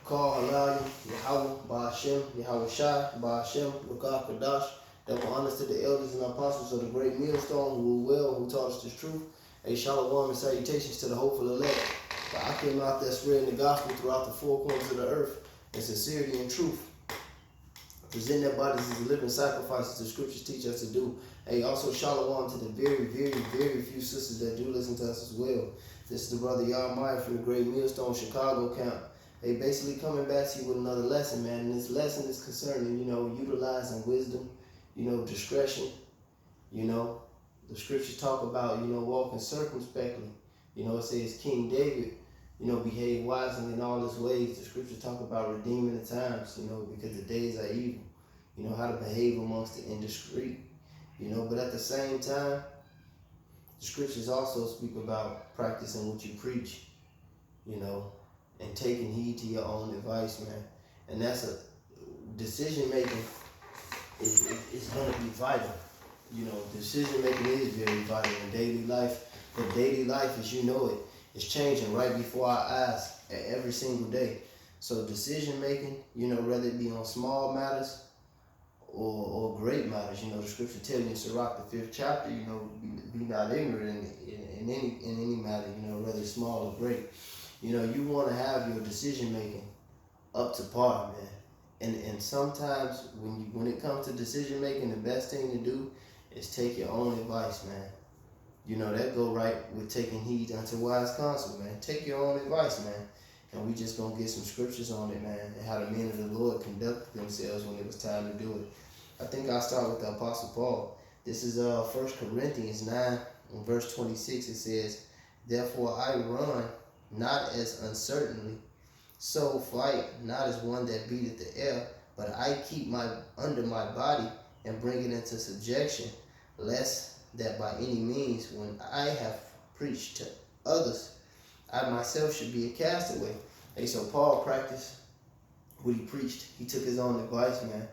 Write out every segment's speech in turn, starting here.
Call Halal, Yahweh, Ba'ashem, Yahweh Shai, Ba'ashem, Rukah Kadash, that were honest to the elders and apostles of the great millstone who were well, who taught us the truth. A shalom and salutations to the hopeful elect. But I came out there spreading the gospel throughout the four corners of the earth in sincerity and truth. Present their bodies as a living sacrifices the scriptures teach us to do. Also shalom to the very, very, very few sisters that do listen to us as well. This is the brother Yarmaya from the Great Millstone Chicago camp. Basically coming back to you with another lesson, man. And this lesson is concerning, utilizing wisdom, discretion. The scriptures talk about, walking circumspectly. It says King David, behave wisely in all his ways. The scriptures talk about redeeming the times, because the days are evil. How to behave amongst the indiscreet. But at the same time, the scriptures also speak about practicing what you preach, and taking heed to your own advice, man. And that's a decision making is going to be vital. Decision making is very vital in daily life. But daily life, as you know it, is changing right before our eyes every single day. So decision making, whether it be on small matters or great matters, the scripture tells you in Sirach, the 5th chapter, be not ignorant in any matter, whether small or great. You want to have your decision making up to par, man. And sometimes when it comes to decision making, the best thing to do is take your own advice, man. That go right with taking heed unto wise counsel, man. Take your own advice, man. And we just gonna get some scriptures on it, man, and how the men of the Lord conducted themselves when it was time to do it. I think I'll start with the Apostle Paul. This is 1 Corinthians 9, in verse 26. It says, "Therefore I run, not as uncertainly, so fight not as one that beateth the air, but I keep under my body and bring it into subjection, lest that by any means, when I have preached to others, I myself should be a castaway." So Paul practiced what he preached. He took his own advice, man,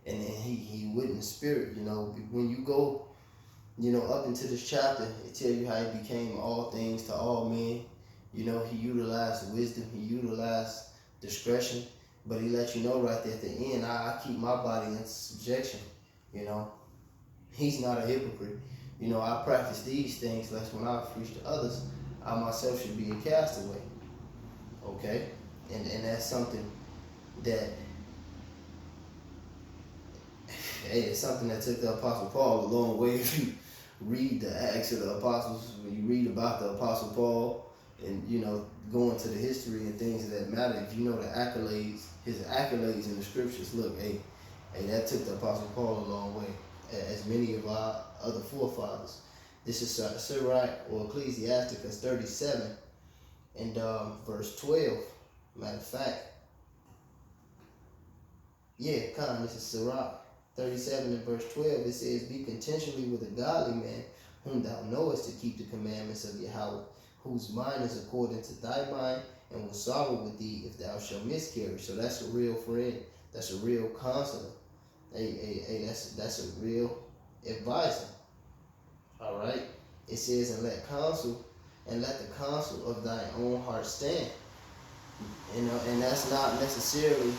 and he witnessed spirit. When you go, up into this chapter, it tells you how he became all things to all men. He utilized wisdom, he utilized discretion, but he let you know right there at the end, I keep my body in subjection. He's not a hypocrite. I practice these things, lest when I preach to others, I myself should be a castaway. Okay? And that's something that, it's something that took the Apostle Paul a long way. If you read the Acts of the Apostles, when you read about the Apostle Paul, and going to the history and things of that matter, if you know the accolades, his accolades in the scriptures, look, that took the Apostle Paul a long way, as many of our other forefathers. This is Sirach or Ecclesiasticus 37 and verse 12. Matter of fact, this is Sirach 37 and verse 12. It says, "Be continually with a godly man, whom thou knowest to keep the commandments of Yahweh, whose mind is according to thy mind, and will sorrow with thee if thou shalt miscarry." So that's a real friend. That's a real counselor. That's a real advisor. All right. It says, "And let the counsel of thine own heart stand." And that's not necessarily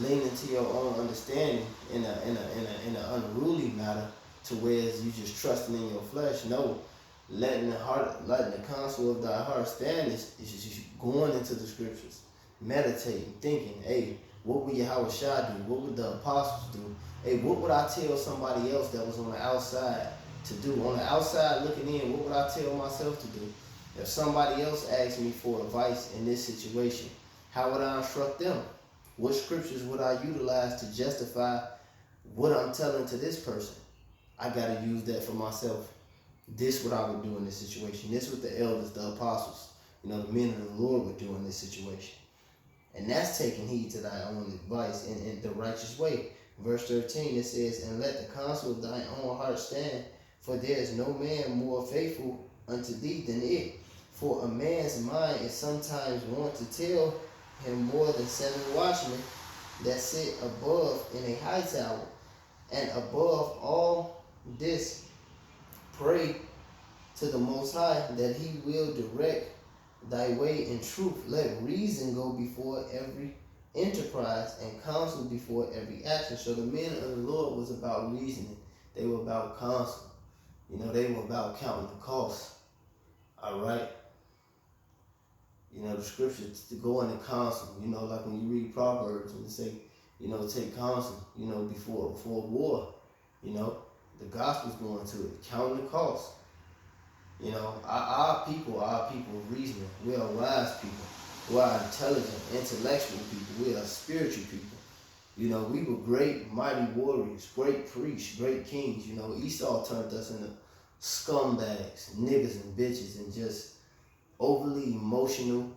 leaning to your own understanding in an unruly matter, to where you just trusting in your flesh. No. Letting the counsel of thy heart stand is just going into the scriptures, meditating, thinking, what would Yahweh Shai do? What would the apostles do? What would I tell somebody else that was on the outside to do? On the outside looking in, what would I tell myself to do? If somebody else asked me for advice in this situation, how would I instruct them? What scriptures would I utilize to justify what I'm telling to this person? I got to use that for myself. This what I would do in this situation. This what the elders, the apostles, the men of the Lord would do in this situation. And that's taking heed to thy own advice in the righteous way. Verse 13, it says, "And let the counsel of thine own heart stand, for there is no man more faithful unto thee than it. For a man's mind is sometimes wont to tell him more than 7 watchmen that sit above in a high tower. And above all this, pray to the Most High that he will direct thy way in truth. Let reason go before every enterprise and counsel before every action. So the men of the Lord was about reasoning. They were about counsel. You know, they were about counting the cost. All right. You know, the scriptures to go into counsel. You know, like when you read Proverbs and they say, you know, take counsel. You know, before war. You know, the gospel's going to it. Counting the cost. You know, our people of reasoning. We are wise people. We are intelligent, intellectual people. We are spiritual people. You know, we were great, mighty warriors, great priests, great kings. You know, Esau turned us into scumbags, niggas and bitches, and just overly emotional,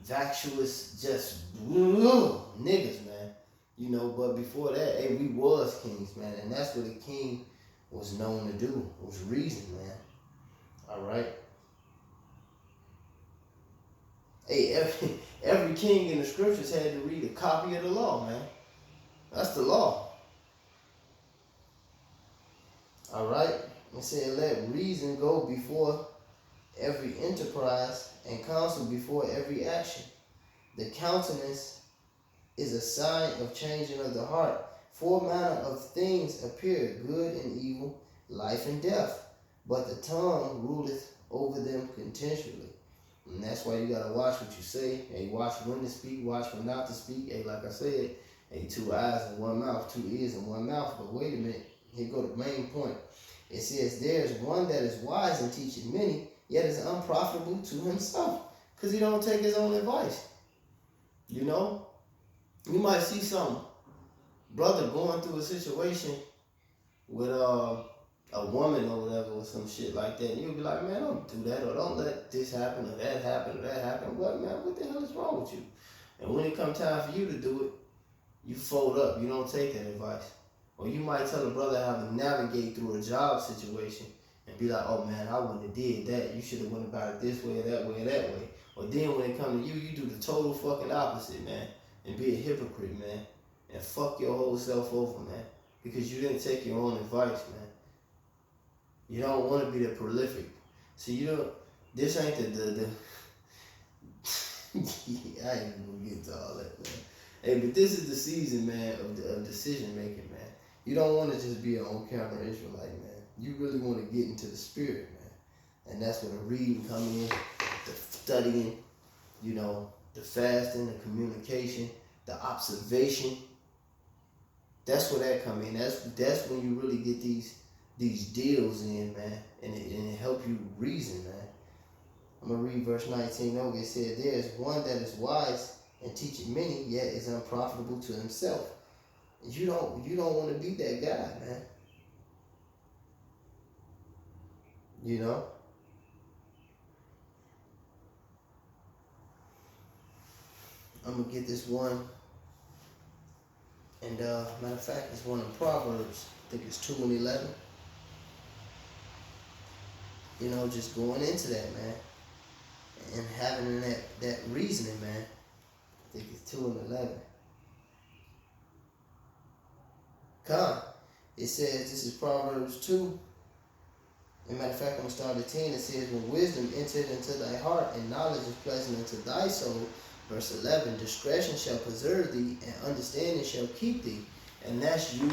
vacuous, just niggas, man. You know, but before that, hey, we was kings, man. And that's what a king was known to do, was reason, man. All right. Hey, every king in the scriptures had to read a copy of the law, man. That's the law. All right. It said, let reason go before every enterprise and counsel before every action. The countenance is a sign of changing of the heart. 4 manner of things appear, good and evil, life and death. But the tongue ruleth over them continually. And that's why you gotta watch what you say. Hey, watch when to speak, watch when not to speak. Hey, like I said, hey, 2 eyes and 1 mouth, 2 ears and 1 mouth. But wait a minute, here go the main point. It says, there is one that is wise and teacheth many, yet is unprofitable to himself. Because he don't take his own advice. You know? You might see some brother going through a situation with a woman or whatever or some shit like that, and you'll be like, man, don't do that, or don't let this happen or that happen or that happen. What, man, what the hell is wrong with you? And when it comes time for you to do it, you fold up. You don't take that advice. Or you might tell a brother how to navigate through a job situation and be like, oh man, I wouldn't have did that. You should have went about it this way or that way or that way. Or then when it comes to you, you do the total fucking opposite, man. And be a hypocrite, man. And fuck your whole self over, man. Because you didn't take your own advice, man. You don't want to be the prolific. So you don't, this ain't the I ain't even gonna get into all that, man. Hey, but this is the season, man, of decision making, man. You don't want to just be an on-camera Israelite, man. You really want to get into the spirit, man. And that's where the reading come in, the studying, you know, the fasting, the communication, the observation. That's where that come in. That's when you really get these deals in, man, and it help you reason, man. I'm gonna read verse 19 over. It said, there is one that is wise and teacheth many, yet is unprofitable to himself. You don't want to be that guy, man. You know? I'm gonna get this one, and matter of fact, it's one in Proverbs. I think it's 2:11. You know, just going into that, man, and having that reasoning, man. I think it's 2:11. Come. It says, this is Proverbs 2. As a matter of fact, I'm going to start at 10. It says, when wisdom entered into thy heart, and knowledge is pleasant unto thy soul. Verse 11, discretion shall preserve thee, and understanding shall keep thee. And that's you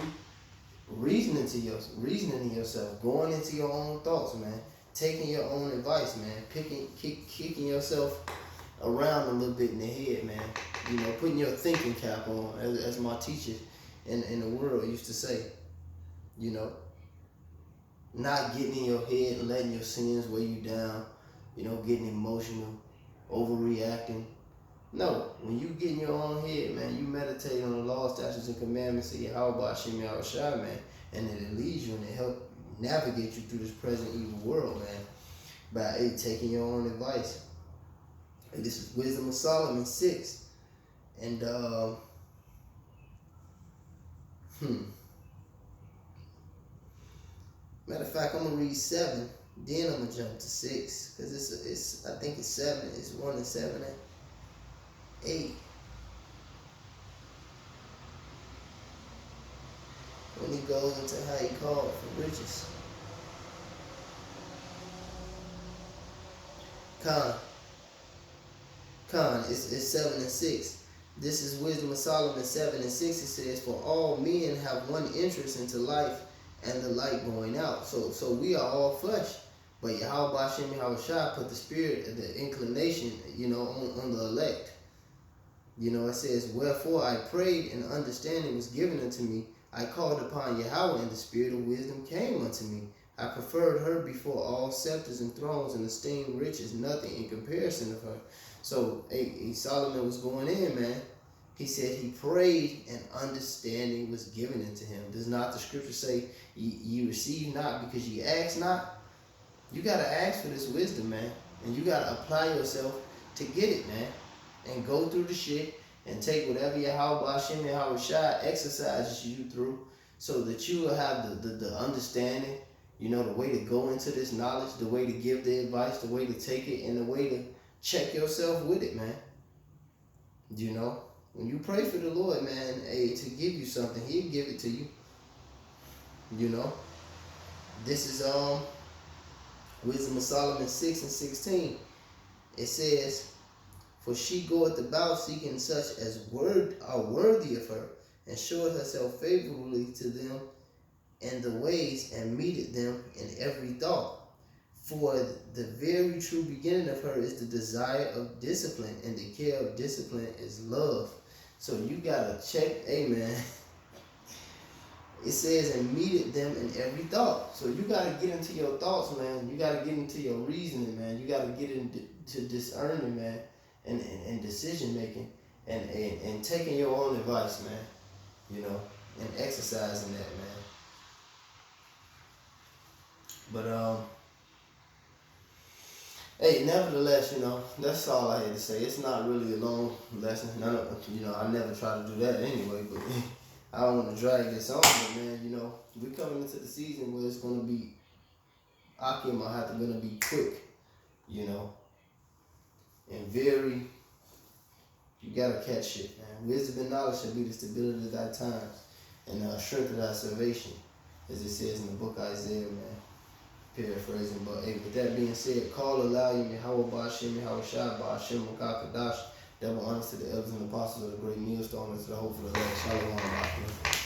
reasoning to yourself, going into your own thoughts, man. Taking your own advice, man. Kicking yourself around a little bit in the head, man. You know, putting your thinking cap on, as my teachers in the world used to say. You know, not getting in your head and letting your sins weigh you down. You know, getting emotional, overreacting. No, when you get in your own head, man, you meditate on the law, statutes, and commandments of Yahweh Hashem Yahushua, man, and then it leads you and it helps navigate you through this present evil world, man, by taking your own advice. And this is Wisdom of Solomon 6. And, matter of fact, I'm going to read 7, then I'm going to jump to 6, because it's I think it's 7, it's 1 and 7 and 8. When he goes into how he called for riches. Con, it's 7 and 6. This is Wisdom of Solomon 7 and 6. It says, for all men have one interest into life and the light going out. So we are all flesh. But Yahweh Hashem Yahweh put the spirit, the inclination, on the elect. It says, wherefore I prayed and understanding was given unto me. I called upon Yahweh and the spirit of wisdom came unto me. I preferred her before all scepters and thrones and esteemed riches nothing in comparison of her. So Solomon was going in, man. He said he prayed and understanding was given unto him. Does not the scripture say you receive not because you ask not? You got to ask for this wisdom, man. And you got to apply yourself to get it, man. And go through the shit and take whatever Yahweh Hashem Yahweh Shai exercises you through so that you will have the understanding, the way to go into this knowledge, the way to give the advice, the way to take it, and the way to check yourself with it, man. When you pray for the Lord, man, to give you something, he'll give it to you. This is Wisdom of Solomon 6 and 16. It says, for she goeth about seeking such as are worthy of her, and showeth herself favorably to them in the ways, and meeteth them in every thought. For the very true beginning of her is the desire of discipline, and the care of discipline is love. So you gotta check, amen. It says, and meeteth them in every thought. So you gotta get into your thoughts, man. You gotta get into your reasoning, man. You gotta get into discerning, man, and decision making, and taking your own advice, man. And exercising that, man. But hey, nevertheless, that's all I had to say. It's not really a long lesson. I never try to do that anyway, but I don't want to drag this on. But man, we're coming into the season where it's gonna be Akim gonna be quick, and very. You gotta catch it, man. Wisdom and knowledge shall be the stability of thy times and the strength of thy salvation, as it says in the book of Isaiah, man. Paraphrasing, but hey, with that being said, call Elohim Yahweh Ba'ashem Yahweh Shai Ba'ashem Makakadash. Double honors to the elders and apostles of the great millstone and to the hope for the Lord. Shalom.